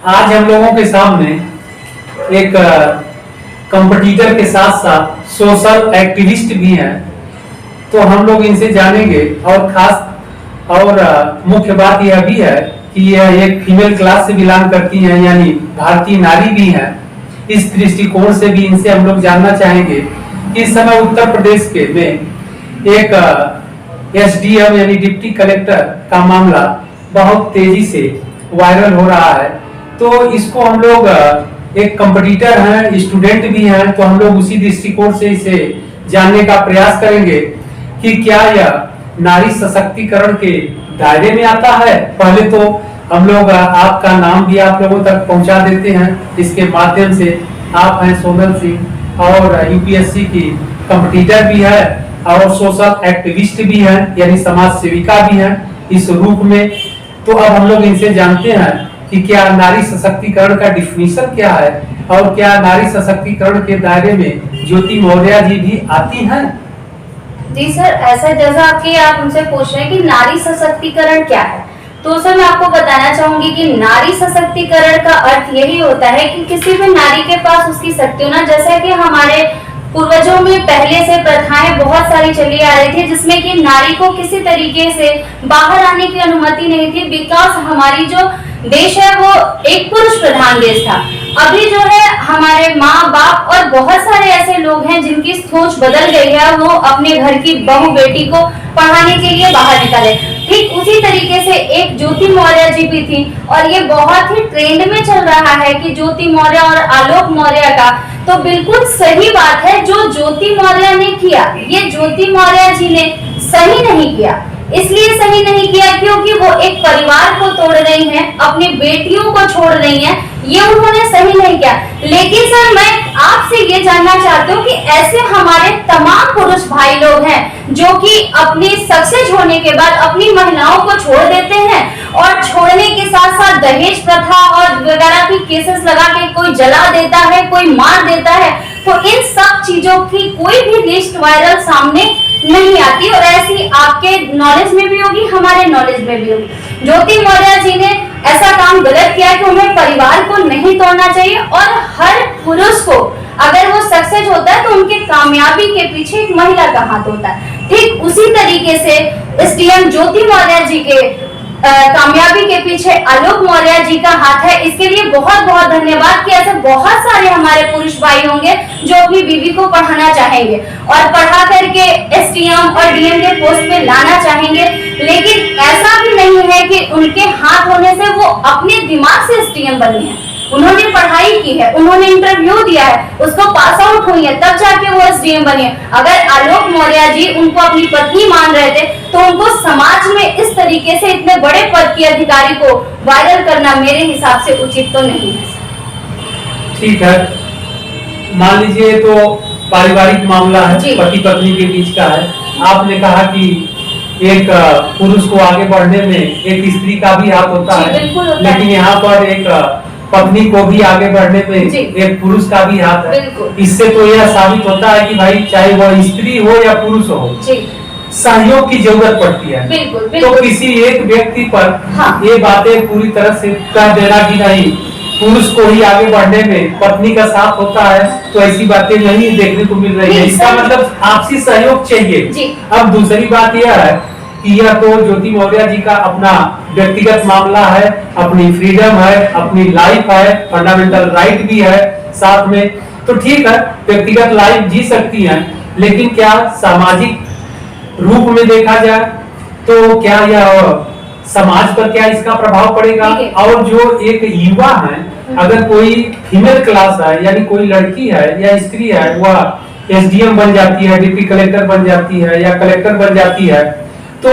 आज हम लोगों के सामने एक कंपटीटर के साथ साथ सोशल एक्टिविस्ट भी हैं, तो हम लोग इनसे जानेंगे। और खास और मुख्य बात यह भी है कि यह एक फीमेल क्लास से बिलोंग करती हैं, यानी भारतीय नारी भी हैं। इस दृष्टिकोण से भी इनसे हम लोग जानना चाहेंगे कि इस समय उत्तर प्रदेश के में एक एसडीएम यानी डिप्टी कलेक्टर का मामला बहुत तेजी से वायरल हो रहा है। तो इसको हम लोग एक कंपटीटर हैं, स्टूडेंट भी हैं, तो हम लोग उसी दृष्टिकोण से इसे जानने का प्रयास करेंगे कि क्या यह नारी सशक्तिकरण के दायरे में आता है। पहले तो हम लोग आपका नाम भी आप लोगों तक पहुंचा देते हैं इसके माध्यम से। आप हैं सोनल सिंह और यूपीएससी की कंपटीटर भी है और सोशल एक्टिविस्ट भी हैं, यानी समाज सेविका भी हैं इस रूप में। तो अब हम लोग इनसे जानते हैं कि क्या नारी सशक्तिकरण का डिफिनीशन क्या है और क्या नारी सशक्तिकरण के दायरे में ज्योति मौर्य जी भी आती हैं। जी सर, ऐसा जैसा कि आप हमसे पूछ रहे हैं कि नारी सशक्तिकरण क्या है, तो सर मैं आपको बताना चाहूंगी कि नारी सशक्तिकरण का अर्थ यही होता है कि किसी भी नारी के पास उसकी शक्ति होना। जैसा कि हमारे पूर्वजों में पहले से प्रथाएं बहुत सारी चली आ रही थी जिसमें कि नारी को किसी तरीके से बाहर आने की अनुमति नहीं थी, बिकॉज हमारी जो देश है वो एक पुरुष प्रधान देश था। अभी जो है हमारे माँ बाप और बहुत सारे ऐसे लोग हैं जिनकी सोच बदल गई है, वो अपने घर की बहू बेटी को पढ़ाने के लिए बाहर निकले। ठीक उसी तरीके से एक ज्योति मौर्य जी भी थी और ये बहुत ही ट्रेंड में चल रहा है कि ज्योति मौर्य और आलोक मौर्य का। तो बिल्कुल सही बात है जो ज्योति मौर्य ने किया, ये ज्योति मौर्य जी ने सही नहीं किया। इसलिए सही नहीं किया क्योंकि वो एक परिवार को तोड़ रही हैं, अपनी बेटियों को छोड़ रही हैं, ये उन्होंने सही नहीं किया। लेकिन सर मैं आपसे ये जानना चाहती हूँ कि ऐसे हमारे तमाम पुरुष भाई लोग हैं जो कि अपनी सक्सेस होने के बाद अपनी महिलाओं को छोड़ देते हैं और छोड़ने के साथ साथ दहेज प्रथा और वगैरह की केसेस लगा के कोई जला देता है, कोई मार देता है। तो इन सब चीजों की कोई भी लिस्ट वायरल सामने नहीं आती और ऐसी आपके नॉलेज में भी होगी, हमारे नॉलेज में भी होगी। ज्योति मौर्य जी ने ऐसा काम गलत किया कि उन्हें परिवार को नहीं तोड़ना चाहिए और हर पुरुष को अगर वो सक्सेस होता है तो उनके कामयाबी के पीछे एक महिला का हाथ होता है। ठीक उसी तरीके से एसडीएम ज्योति मौर्य जी के कामयाबी के पीछे आलोक मौर्य जी का हाथ है। इसके लिए बहुत बहुत धन्यवाद कि ऐसे बहुत सारे हमारे पुरुष भाई होंगे जो अपनी बीवी को पढ़ाना चाहेंगे और पढ़ा करके एसडीएम और डीएम के पोस्ट पे लाना चाहेंगे। लेकिन ऐसा भी नहीं है कि उनके हाथ होने से वो अपने दिमाग से एसडीएम बनी है। उन्होंने पढ़ाई की है, उन्होंने इंटरव्यू दिया है, उसको पास आउट हुई है, तब जाके वो एसडीएम बनी है। अगर आलोक मौर्य जी उनको अपनी पत्नी मान रहे थे तो उनको समाज में इस तरीके से इतने बड़े पद के अधिकारी को वायरल करना मेरे हिसाब से उचित तो नहीं है। ठीक है, मान लीजिए तो पारिवारिक मामला है, पति पत्नी के बीच का है। आपने कहा कि एक पुरुष को आगे बढ़ने में एक स्त्री का भी हाथ होता है, लेकिन यहाँ पर एक पत्नी को भी आगे बढ़ने में एक पुरुष का भी हाथ है। इससे तो यह साबित होता है कि भाई चाहे वह स्त्री हो या पुरुष हो, सहयोग की जरूरत पड़ती है। तो किसी एक व्यक्ति पर ये बातें पूरी तरह से कह देना कि नहीं पुरुष को ही आगे बढ़ने में पत्नी का साथ होता है, तो ऐसी बातें नहीं देखने को मिल रही है। इसका मतलब आपसी सहयोग चाहिए। अब दूसरी बात यह है कि यह तो ज्योति मौर्य जी का अपना व्यक्तिगत मामला है, अपनी फ्रीडम है, अपनी लाइफ है, फंडामेंटल राइट भी है साथ में। तो ठीक है, व्यक्तिगत लाइफ जी सकती हैं, लेकिन क्या सामाजिक रूप में देखा जाए तो क्या यह समाज पर क्या इसका प्रभाव पड़ेगा। और जो एक युवा है, अगर कोई फीमेल क्लास है यानी कोई लड़की है या स्त्री है, वह एसडीएम बन जाती है, डिप्टी कलेक्टर बन जाती है या कलेक्टर बन जाती है, तो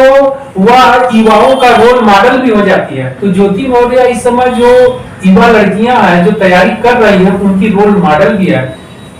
वह युवाओं का रोल मॉडल भी हो जाती है। तो ज्योति मौर्य इस समय जो युवा लड़कियां हैं जो तैयारी कर रही हैं, उनकी रोल मॉडल भी है।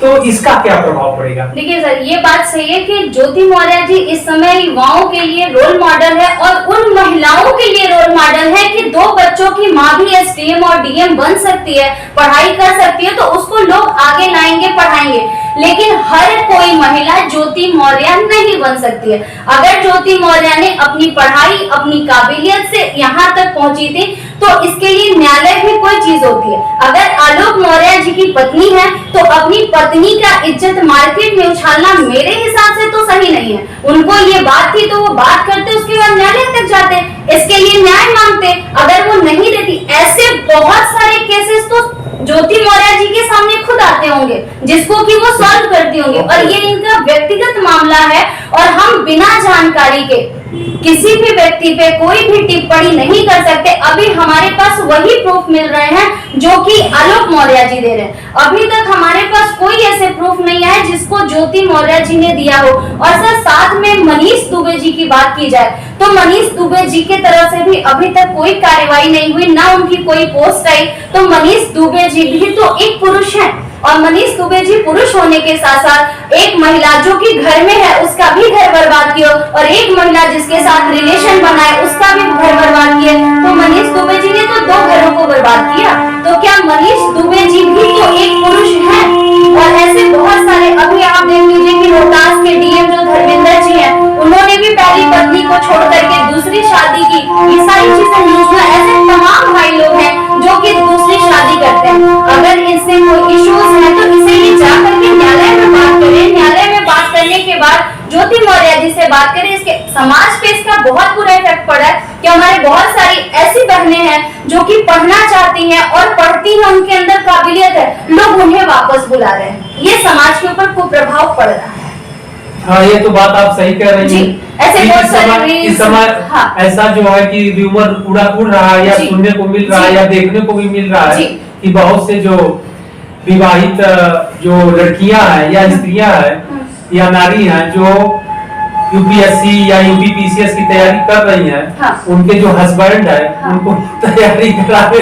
तो इसका क्या प्रभाव पड़ेगा। देखिए सर, ये बात सही है कि ज्योति मौर्य जी इस समय युवाओं के लिए रोल मॉडल है और उन महिलाओं के लिए रोल मॉडल है कि दो बच्चों की माँ भी एसडीएम और डीएम बन सकती है, पढ़ाई कर सकती है, तो उसको लोग आगे लाएंगे, पढ़ाएंगे। लेकिन हर कोई महिला ज्योति मौर्य नहीं बन सकती है। अगर ज्योति मौर्य ने अपनी पढ़ाई, अपनी काबिलियत से यहाँ तक पहुंची थी, तो इसके लिए न्यायालय भी कोई चीज होती है। अगर आलोक मौर्य जी की पत्नी है तो अपनी पत्नी का इज्जत मार्केट में उछालना मेरे हिसाब से तो सही नहीं है। उनको ये बात थी तो वो बात करते, उसके बाद न्यायालय तक जाते, इसके लिए न्याय मांगते। अगर वो नहीं देती, ऐसे बहुत सारे केसेस तो ज्योति मौर्य जी के सामने खुद आते होंगे जिसको कि वो सॉल्व करती होंगी, और ये इनका व्यक्तिगत मामला है और हम बिना जानकारी के किसी भी व्यक्ति पे कोई भी टिप्पणी नहीं कर सकते। अभी हमारे पास वही प्रूफ मिल रहे हैं जो कि आलोक मौर्य जी दे रहे हैं। अभी तक हमारे पास कोई ऐसे प्रूफ नहीं है जिसको ज्योति मौर्य जी ने दिया हो। और सर साथ में मनीष दुबे जी की बात की जाए तो मनीष दुबे जी के तरफ से भी अभी तक कोई कार्रवाई नहीं हुई, ना उनकी कोई पोस्ट आई। तो मनीष दुबे जी भी तो एक पुरुष है, और मनीष दुबे जी पुरुष होने के साथ साथ एक महिला जो कि घर में है उसका भी घर बर्बाद किया, और एक महिला जिसके साथ रिलेशन बनाए उसका भी घर बर्बाद किया। तो मनीष दुबे जी ने तो 2 घरों को बर्बाद किया। तो क्या मनीष दुबे जी भी तो एक पुरुष है? और ऐसे बहुत सारे, अभी आप देख लीजिए कि रोहतास के डीएम जो धर्मेंद्र जी हैं, उन्होंने भी पहली पत्नी को छोड़ करके दूसरी शादी की। ये सारी चीजें न्यूज में, ऐसे तमाम भाई लोग हैं जो कि दूसरी शादी करते हैं। अगर इनसे कोई इश्यूज है तो इसे ये जाकर के न्यायालय में बात करें। न्यायालय में बात करने के बाद ज्योति मौर्य जी से बात करें। इसके समाज पे इसका बहुत बुरा इफेक्ट पड़ा है कि हमारे बहुत सारी ऐसी बहनें हैं जो कि पढ़ना चाहती हैं और पढ़ती हैं, उनके अंदर काबिलियत है, लोग उन्हें वापस बुला रहे हैं। ये समाज के ऊपर कुप्रभाव पड़ रहा है। हाँ, ये तो बात आप सही कह रही हैं। ऐसे बहुत सारे इस समय हाँ। ऐसा जो है कि र्यूमर उड़ रहा है या सुनने को मिल रहा है या देखने को भी मिल रहा है कि बहुत से जो विवाहित जो लड़कियां हैं या स्त्रियां हैं या नारी हैं जो यूपीएससी या यूपीपीसीएस की तैयारी कर रही हैं, हाँ। उनके जो हस्बैंड है उनको तैयारी कराने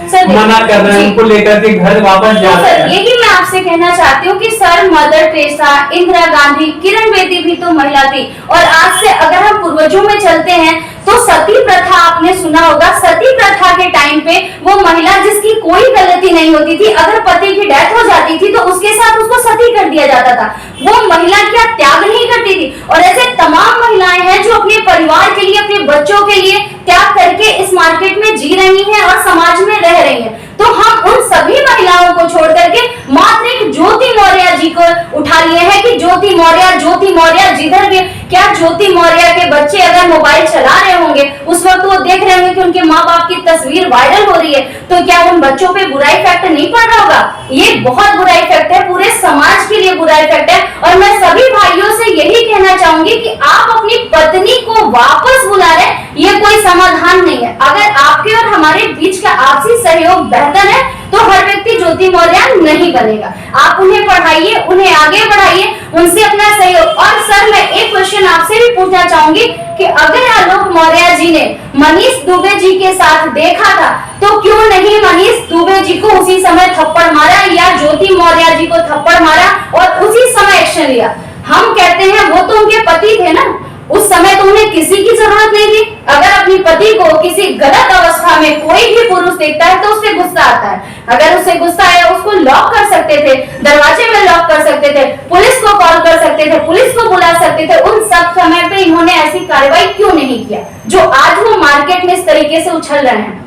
से मना कर रहे हैं, उनको लेकर के घर वापस जा रहे हैं। यही मैं आपसे कहना चाहती हूँ कि sir Mother Teresa, Indira Gandhi, Kiran Bedi भी तो महिला थी। और आज से अगर हम पूर्वजों में चलते हैं तो सती प्रथा आपने सुना होगा। सती प्रथा के टाइम पे वो महिला जिसकी कोई गलती नहीं होती थी, अगर पति की डेथ हो जाती थी तो उसके साथ उसको सती कर दिया जाता था। वो महिला क्या त्याग नहीं करती थी? और ऐसे तमाम महिलाएं हैं जो अपने परिवार के लिए, अपने बच्चों के लिए त्याग करके इस मार्केट में जी रही हैं और समाज में रह रही हैं। तो हम उन सभी महिलाओं को छोड़ करके मात्र एक ज्योति मौर्य जी को उठा लिए हैं कि ज्योति मौर्य जिधर भी। क्या ज्योति मौर्य के बच्चे अगर मोबाइल चला रहे होंगे उस वक्त वो देख रहे होंगे कि उनके माँ बाप की तस्वीर वायरल हो रही है, तो क्या उन बच्चों पे बुरा इफेक्ट नहीं पड़ रहा होगा? ये बहुत बुरा इफेक्ट है, पूरे समाज के लिए बुरा इफेक्ट है। और मैं सभी भाइयों से यही कहना चाहूंगी कि आप अपनी पत्नी को वापस बुला रहे, ये कोई समाधान नहीं है। अगर आपके और हमारे बीच का आपसी सहयोग बेहतर है तो हर व्यक्ति ज्योति मौर्य नहीं बनेगा। आप उन्हें पढ़ाइए, उन्हें आगे बढ़ाइए, उनसे अपना सहयोग। और सर मैं एक क्वेश्चन आपसे भी पूछना चाहूंगी कि अगर आलोक मौर्य जी ने मनीष दुबे जी के साथ देखा था तो क्यों नहीं मनीष दुबे जी को उसी समय थप्पड़ मारा या ज्योति मौर्य जी को थप्पड़ मारा और उसी समय एक्शन लिया? हम कहते हैं वो तो उनके पति थे ना, उस समय तो उन्हें किसी की जरूरत नहीं थी। अगर अपनी पति को किसी गलत अवस्था में कोई भी पुरुष देखता है तो उससे गुस्सा आता है। अगर उससे गुस्सा आया उसको लॉक कर सकते थे, दरवाजे में लॉक कर सकते थे, पुलिस को कॉल कर सकते थे, पुलिस को बुला सकते थे। उन सब समय पे इन्होंने ऐसी कार्रवाई क्यों नहीं किया जो आज वो मार्केट में इस तरीके से उछल रहे हैं?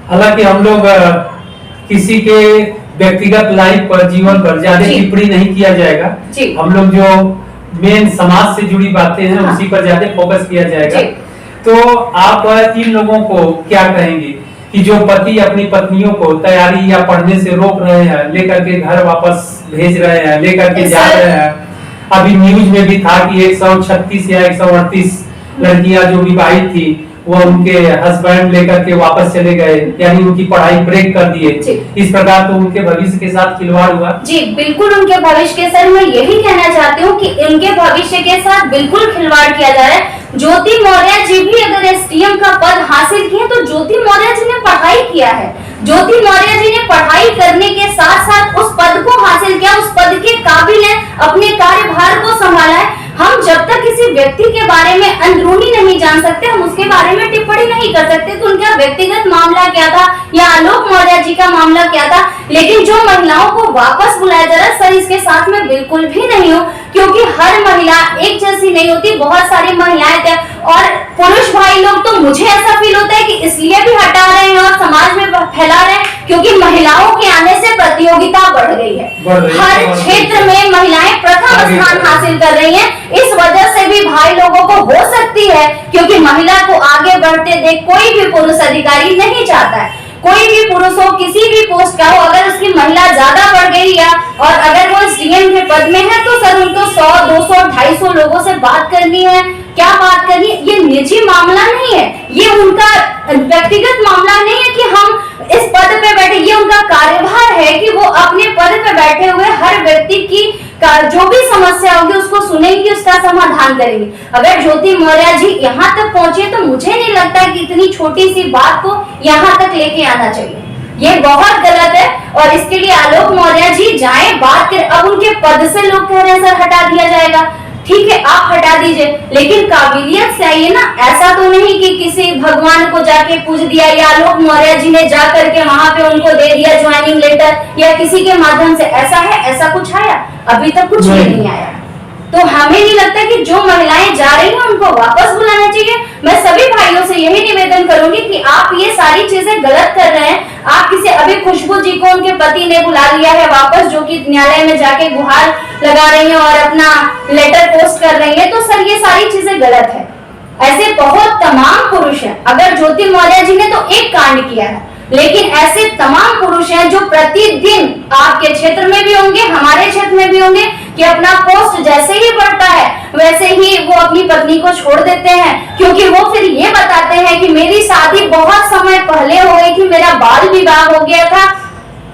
हालांकि हम लोग किसी के व्यक्तिगत लाइफ पर, जीवन पर ज्यादा टिप्पणी नहीं किया जाएगा। हम लोग जो मेन समाज से जुड़ी बातें हैं उसी पर ज्यादा फोकस किया जाएगा। तो आप इन लोगों को क्या कहेंगे कि जो पति अपनी पत्नियों को तैयारी या पढ़ने से रोक रहे हैं, लेकर के घर वापस भेज रहे हैं, लेकर के जा रहे हैं? अभी न्यूज में भी था कि 136 या 138 लड़कियां जो विवाहित थी वो उनके हस्बैंड लेकर के वापस चले गए, यानी उनकी पढ़ाई ब्रेक कर दिए। इस प्रकार तो उनके भविष्य के साथ खिलवाड़ हुआ। जी बिल्कुल, उनके भविष्य के साथ मैं यही कहना चाहती हूँ कि इनके भविष्य के साथ बिल्कुल खिलवाड़ किया जा रहा है। ज्योति मौर्य जी भी अगर एसडीएम का पद हासिल किए तो ज्योति मौर्य जी ने पढ़ाई किया है। ज्योति मौर्य जी ने पढ़ाई करने के साथ साथ उस पद को हासिल किया, उस पद के काबिल है, अपने कार्यभार को संभाला है। हम जब तक किसी व्यक्ति के बारे में अंदरूनी नहीं जान सकते, हम उसके बारे में टिप्पणी नहीं कर सकते कि उनका व्यक्तिगत मामला क्या था या आलोक मौर्य जी का मामला क्या था। लेकिन जो महिलाओं को वापस बुलाया जा रहा है, सर इसके साथ में बिल्कुल भी नहीं हो, क्योंकि हर महिला एक जैसी नहीं होती, बहुत सारी महिलाएं थे और पुरुष भाई लोग तो मुझे ऐसा फील होता है कि इसलिए भी हटा रहे हैं और समाज में फैला रहे हैं क्योंकि महिलाओं के आने से प्रतियोगिता बढ़ गई है। हर क्षेत्र में महिलाएं प्रथम स्थान हासिल कर रही हैं। इस वजह से भी भाई लोगों को हो सकती है, क्योंकि महिला को आगे बढ़ते देख कोई भी पुरुष अधिकारी नहीं चाहता है। कोई भी पुरुष हो, किसी भी पोस्ट का हो, अगर उसकी महिला ज्यादा बढ़ गई या और अगर वो सीएम के पद में है तो सर उनको 100, 200, 250 लोगों से बात करनी है। क्या बात करनी है? ये निजी मामला नहीं है, ये उनका व्यक्तिगत मामला नहीं है कि हम इस पद पे बैठे, ये उनका कार्यभार है कि वो अपने पद पे बैठे हुए हर व्यक्ति की जो भी समस्या होगी उसको सुनेंगी, उसका समाधान करेंगी। अगर ज्योति मौर्य जी यहाँ तक पहुंचे तो मुझे नहीं लगता कि इतनी छोटी सी बात को यहाँ तक लेके आना चाहिए। ये बहुत गलत है और इसके लिए आलोक मौर्य जी जाएं, बात करें। अब उनके पद से लोग कह रहे हैं सर हटा दिया जाएगा, ठीक है आप हटा दीजिए, लेकिन काबिलियत से आइए ना। ऐसा तो नहीं कि किसी भगवान को जाके पूछ दिया या आलोक मौर्य जी ने जा करके वहां पे उनको दे दिया ज्वाइनिंग लेटर या किसी के माध्यम से। ऐसा है? ऐसा कुछ आया? अभी तक कुछ भी नहीं आया। तो हमें नहीं लगता कि जो महिलाएं जा रही हैं उनको वापस बुलाना चाहिए। मैं सभी भाइयों से यही निवेदन करूंगी कि आप ये सारी चीजें गलत कर रहे हैं। आप किसी अभी खुशबू जी को उनके पति ने बुला लिया है वापस, जो कि न्यायालय में जाके गुहार लगा रही है और अपना लेटर पोस्ट कर रही है, तो सर ये सारी चीजें गलत है। ऐसे बहुत तमाम पुरुष हैं। अगर ज्योति मौर्य जी ने तो एक कांड किया है, लेकिन ऐसे तमाम पुरुष हैं जो प्रतिदिन आपके क्षेत्र में भी होंगे, हमारे क्षेत्र में भी होंगे, कि अपना पोस्ट जैसे ही बढ़ता है वैसे ही वो अपनी पत्नी को छोड़ देते हैं, क्योंकि वो फिर ये बताते हैं कि मेरी शादी बहुत समय पहले हो गई थी, मेरा बाल विवाह हो गया था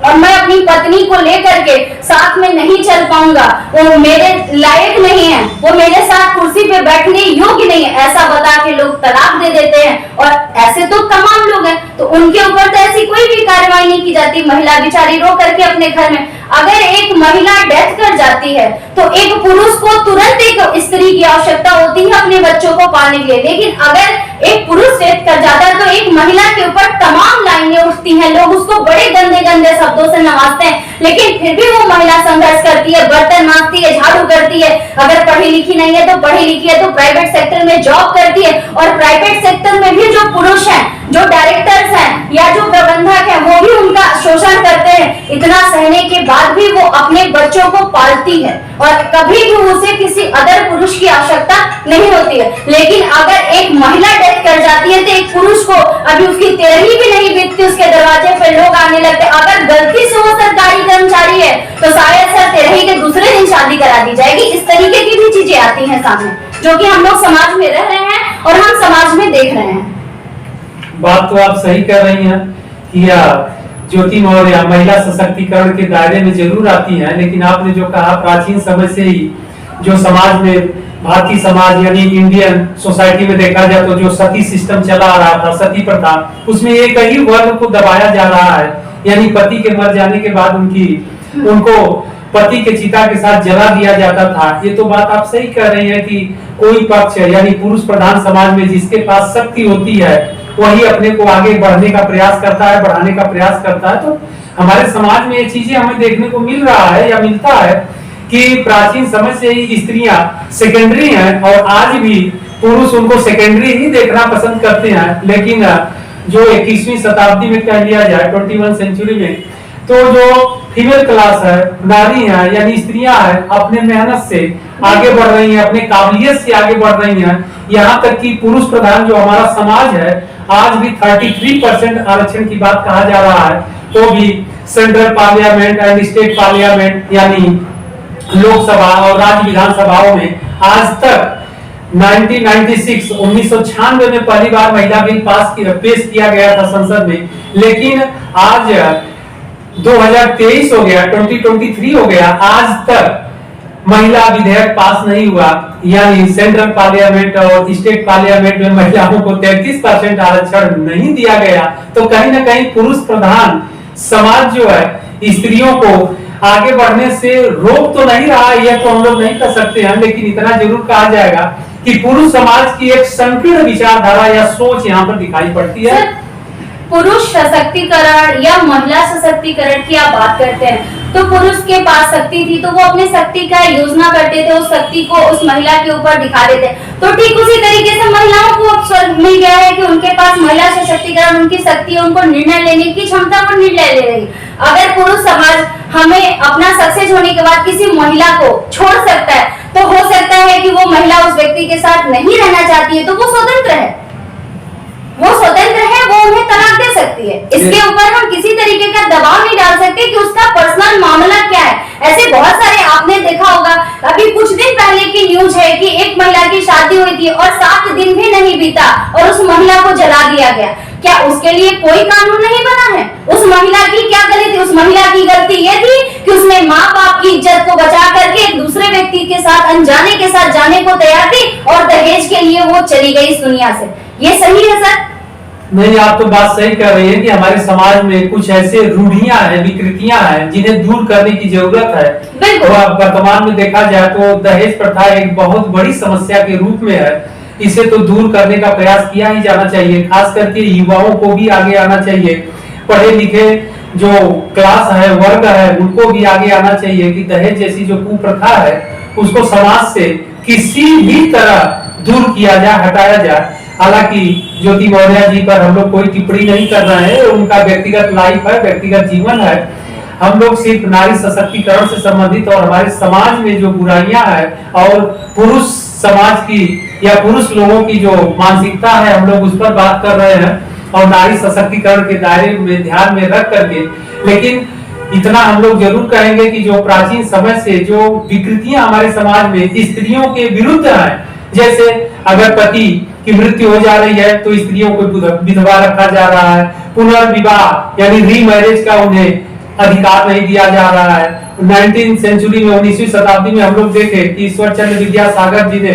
और मैं अपनी पत्नी को लेकर के साथ में नहीं चल पाऊंगा, वो मेरे लायक नहीं है, वो मेरे साथ कुर्सी पे बैठने योग्य नहीं है, ऐसा बता के लोग तलाक दे देते हैं। और ऐसे तो तमाम लोग हैं, तो उनके ऊपर तो ऐसी कोई भी कार्रवाई नहीं की जाती। महिला बेचारी रो करके अपने घर में, अगर एक महिला डेथ कर जाती है तो एक पुरुष को तुरंत एक स्त्री की आवश्यकता होती है अपने बच्चों को पालने के लिए, लेकिन अगर एक पुरुष डेथ कर जाता है तो एक महिला के ऊपर तमाम लाइनें उठती हैं, लोग उसको बड़े गंदे गंदे शब्दों से नवाजते हैं, लेकिन फिर भी वो महिला संघर्ष करती है, बर्तन मांजती है, झाड़ू करती है। अगर पढ़ी लिखी नहीं है तो पढ़ी लिखी है तो प्राइवेट सेक्टर में जॉब करती है, और प्राइवेट सेक्टर में भी जो पुरुष हैं, जो डायरेक्टर्स हैं या जो प्रबंधक हैं, वो भी उनका शोषण करते हैं। इतना सहने के बाद भी वो अपने बच्चों को पालती है और कभी भी उसे किसी अदर पुरुष की आवश्यकता नहीं होती है। लेकिन अगर एक महिला डेथ कर जाती है तो एक पुरुष को अभी उसकी 13वीं भी नहीं बीतती, उसके दरवाजे पे लोग आने लगते। अगर गलती से वो सरकारी कर्मचारी है तो शायद सर 13वीं के दूसरे दिन शादी करा दी जाएगी। इस तरीके की भी चीजें आती हैं सामने, जो कि हम लोग समाज में रह रहे हैं और हम समाज में देख रहे हैं। बात तो आप सही कर रही हैं कि ज्योति मौर्य महिला सशक्तिकरण के दायरे में जरूर आती हैं, लेकिन आपने जो कहा प्राचीन समय से ही जो समाज में भारतीय समाज यानी इंडियन सोसाइटी में देखा जाए तो जो सती सिस्टम चला आ रहा था, सती प्रथा, उसमें एक ही वर्ग को दबाया जा रहा है, यानी पति के मर जाने के बाद उनको पति के चिता के साथ जला दिया जाता था। ये तो बात आप सही कह रही हैं कि कोई पक्ष यानी पुरुष प्रधान समाज में जिसके पास शक्ति होती है वही अपने को आगे बढ़ने का प्रयास करता है, बढ़ाने का प्रयास करता है। तो हमारे समाज में ये चीजें हमें देखने को मिल रहा है या मिलता है कि प्राचीन समय से ही स्त्रियां सेकेंडरी हैं और आज भी पुरुष उनको सेकेंडरी ही देखना पसंद करते हैं। लेकिन जो 21वीं शताब्दी में कह लिया जाए 21 सेंचुरी में, तो जो फीमेल क्लास है, नारी है यानी स्त्रियां हैं, अपने मेहनत से आगे बढ़ रही हैं, अपने काबिलियत से आगे बढ़ रही हैं। यहाँ तक कि पुरुष प्रधान जो हमारा समाज है आज भी 33% आरक्षण की बात कहा जा रहा है, तो भी central parliament and state parliament यानी लोकसभा और राज्य विधानसभाओं में आज तक 1996 में पहली बार महिला बिल पेश किया गया था संसद में, लेकिन आज 2023 हो गया, 2023 हो गया, आज तक महिला विधेयक पास नहीं हुआ। यानी सेंट्रल पार्लियामेंट और स्टेट पार्लियामेंट में महिलाओं को 33% आरक्षण नहीं दिया गया। तो कहीं ना कहीं पुरुष प्रधान समाज जो है स्त्रियों को आगे बढ़ने से रोक तो नहीं रहा, यह तो हम लोग नहीं कर सकते हैं, लेकिन इतना जरूर कहा जाएगा कि पुरुष समाज की एक संकीर्ण विचारधारा या सोच यहाँ पर दिखाई पड़ती है। पुरुष सशक्तिकरण या महिला सशक्तिकरण की आप बात करते हैं, तो पुरुष के पास शक्ति थी तो वो अपने शक्ति का योजना करते थे, उस शक्ति को उस महिला के ऊपर दिखा देते। तो ठीक उसी तरीके से महिलाओं को अब स्वर्ग मिल गया है कि उनके पास महिला सशक्तिकरण, उनकी शक्ति, उनको निर्णय लेने की क्षमता, वो निर्णय ले रही। अगर पुरुष समाज हमें अपना सक्सेस होने के बाद किसी महिला को छोड़ सकता है, तो हो सकता है कि वो महिला उस व्यक्ति के साथ नहीं रहना चाहती है, तो वो स्वतंत्र है, वो स्वतंत्र है, वो उन्हें तलाक दे सकती है। इसके ऊपर हम किसी तरीके का दबाव नहीं डाल सकते कि उसका पर्सनल मामला क्या है। ऐसे बहुत सारे आपने देखा होगा, अभी कुछ दिन पहले की न्यूज है कि एक महिला की शादी हुई थी और 7 दिन भी नहीं बीता और उस महिला को जला दिया गया। क्या उसके लिए कोई कानून नहीं बना है? उस महिला की क्या गलती थी? उस महिला की गलती ये थी कि उसने माँ बाप की इज्जत को बचा करके एक दूसरे व्यक्ति के साथ, अनजाने के साथ जाने को तैयार थी और दहेज के लिए वो चली गई इस दुनिया से। ये सही है सर? नहीं, आप तो बात सही कर रही हैं कि हमारे समाज में कुछ ऐसे रूढ़ियां हैं, विकृतियां हैं, जिन्हें दूर करने की जरूरत है। बिल्कुल। वर्तमान में देखा जाए तो दहेज प्रथा एक बहुत बड़ी समस्या के रूप में है। इसे तो दूर करने का प्रयास किया ही जाना चाहिए, खास करके युवाओं को भी आगे आना चाहिए। पढ़े लिखे जो क्लास है, वर्ग है, उनको भी आगे आना चाहिए कि दहेज जैसी जो कुप्रथा है उसको समाज से किसी भी तरह दूर किया जाए, हटाया जाए। हालांकि ज्योति मौर्य जी पर हम लोग कोई टिप्पणी नहीं कर रहे हैं, उनका व्यक्तिगत लाइफ है, व्यक्तिगत जीवन है। हम लोग सिर्फ नारी सशक्तिकरण से संबंधित और हमारे समाज में जो बुराइयां हैं और पुरुष समाज की या पुरुष लोगों की जो मानसिकता है, हम लोग उस पर बात कर रहे हैं और नारी सशक्तिकरण के दायरे में ध्यान में रख करके। लेकिन इतना हम लोग जरूर कहेंगे कि जो प्राचीन समय से जो विकृतियां हमारे समाज में स्त्रियों के विरुद्ध है, जैसे अगर पति की मृत्यु हो जा रही है तो स्त्रियों को विधवा रखा जा रहा है, पुनर्विवाह यानी रीमैरिज का उन्हें अधिकार नहीं दिया जा रहा है। 19वीं सेंचुरी में, 19वीं शताब्दी में हम लोग देखे कि ईश्वर चंद्र विद्यासागर जी ने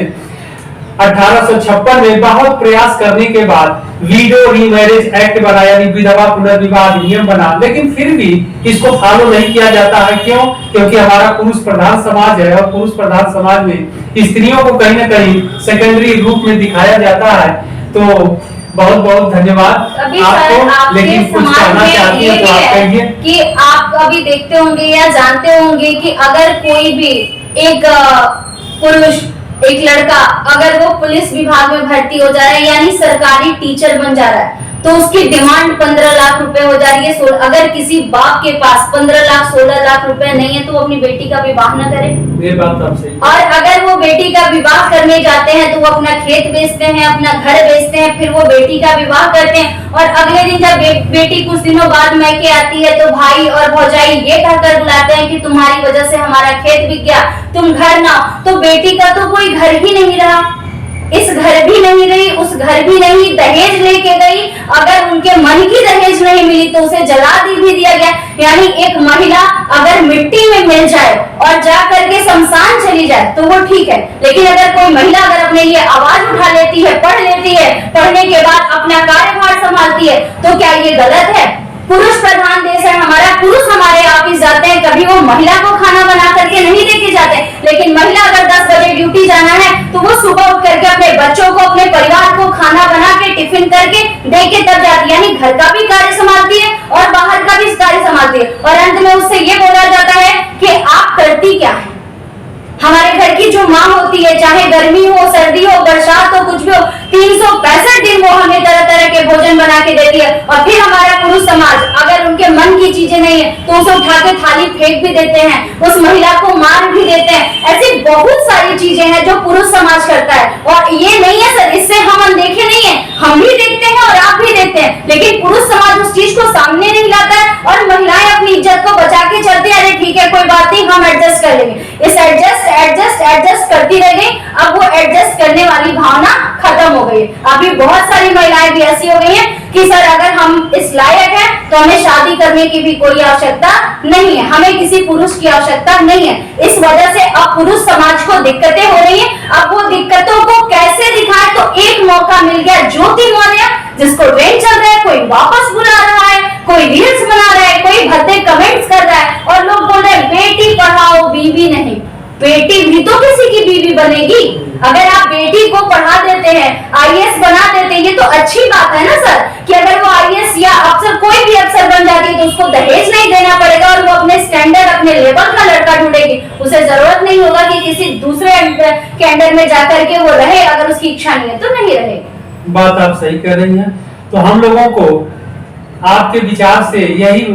1856 में बहुत प्रयास करने के बाद वीडो रीमैरिज एक्ट बना, यानी विधवा पुनर्विवाह अधिनियम बना, लेकिन फिर भी इसको फॉलो नहीं किया जाता है। क्यों? क्योंकि हमारा पुरुष प्रधान समाज है और पुरुष प्रधान समाज में स्त्रियों को कहीं ना कहीं सेकेंडरी रूप में दिखाया जाता है। तो बहुत बहुत धन्यवाद आपको, लेकिन कुछ कहना चाहती है तो आप कहिए। कि आप अभी देखते होंगे या जानते होंगे कि अगर कोई भी एक पुरुष, एक लड़का अगर वो पुलिस विभाग में भर्ती हो जा रहा है यानी सरकारी टीचर बन जा रहा है, तो उसकी डिमांड 15 लाख रुपए हो जा रही है। अगर किसी बाप के पास 15 लाख 16 लाख रुपए नहीं है तो वो अपनी बेटी का विवाह न करे। ये बात आप सही। और अगर वो बेटी का विवाह करने जाते हैं तो वो अपना खेत बेचते हैं, अपना घर बेचते हैं, फिर वो बेटी का विवाह करते हैं और अगले दिन जब बेटी कुछ दिनों बाद मैके आती है तो भाई और भौजाई ये कहकर बुलाते हैं कि तुम्हारी वजह से हमारा खेत बिक गया, तुम घर ना। तो बेटी का तो कोई घर ही नहीं रहा, इस घर भी नहीं रही, उस घर भी नहीं, दहेज लेके गई, अगर उनके मन की दहेज नहीं मिली तो उसे जला भी दिया गया। यानी एक महिला अगर मिट्टी में मिल जाए और जा करके शमशान चली जाए तो वो ठीक है, लेकिन अगर कोई महिला अगर अपने लिए आवाज उठा लेती है, पढ़ लेती है, पढ़ने के बाद अपना कार्यभार संभालती है, तो क्या ये गलत है? पुरुष प्रधान देश है हमारा, पुरुष हमारे ऑफिस जाते हैं, कभी वो महिला को खाना बना करके नहीं देके जाते, लेकिन महिला अगर 10 बजे ड्यूटी जाना है तो वो सुबह उठ करके अपने बच्चों को, अपने परिवार को खाना बना के टिफिन करके दे के तब जाती है, यानी घर का भी कार्य संभालती है और बाहर का भी कार्य संभालती है। और अंत में उससे ये बोला जाता है कि आप करती क्या है। हमारे घर की जो माँ होती है, चाहे गर्मी हो, सर्दी हो, बरसात हो, कुछ भी हो, 365 दिन वो हमें तरह तरह के भोजन बना के देती है। और फिर हमारा पुरुष समाज अगर उनके मन की चीजें नहीं है तो उसे उठा के थाली फेंक भी देते हैं, उस महिला को मार भी देते हैं। ऐसी बहुत सारी चीजें हैं जो पुरुष समाज करता है। और ये नहीं है सर, इससे हम अनदेखे नहीं है, हम भी देखते हैं और आप भी देखते हैं, लेकिन पुरुष समाज उस चीज को सामने नहीं लाता है और महिलाएं अपनी इज्जत को बचा के चलती है। अरे ठीक है, कोई बात नहीं, हम एडजस्ट कर लेंगे। इस एडजस्ट करती रह गई। अब वो एडजस्ट करने वाली भावना खत्म हो गई। अभी बहुत सारी महिलाएं भी ऐसी हो गई हैं कि सर अगर हम इस लायक हैं तो हमें शादी करने की भी कोई आवश्यकता नहीं है, हमें किसी पुरुष की आवश्यकता नहीं है। इस वजह से अब पुरुष समाज को दिक्कतें हो रही हैं। अब वो दिक्कतों को कैसे दिखाए, तो एक मौका मिल गया ज्योति मौर्य, जिसको ट्रेंड चल रहा है, कोई वापस बुला रहा है, कोई रील्स बना रहा है, कोई भद्दे कमेंट्स कर रहा है और लोग बोल रहे हैं अगर आप बेटी को पढ़ा देते हैं, आईएएस बना देते हैं, ये तो अच्छी बात है ना सर, कि अगर वो आईएएस या अफसर कोई भी अफसर बन जाती है तो उसको दहेज नहीं देना पड़ेगा और वो अपने स्टैंडर्ड, अपने लेवल का लड़का ढूंढेगी। उसे जरूरत नहीं होगा कि किसी दूसरे के अंडर में जाकर के वो रहे, अगर उसकी इच्छा नहीं है तो नहीं रहेगी। बात आप सही कर रही हैं। तो हम लोगों को आपके विचार से यही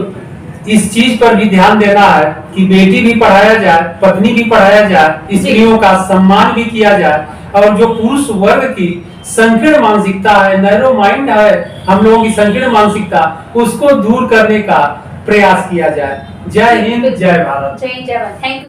इस चीज पर भी ध्यान देना है कि बेटी भी पढ़ाया जाए, पत्नी भी पढ़ाया जाए, स्त्रियों का सम्मान भी किया जाए, और जो पुरुष वर्ग की संकीर्ण मानसिकता है, नैरो माइंड है, हम लोगों की संकीर्ण मानसिकता, उसको दूर करने का प्रयास किया जाए। जय हिंद, जय भारत। जय जय, थैंक यू।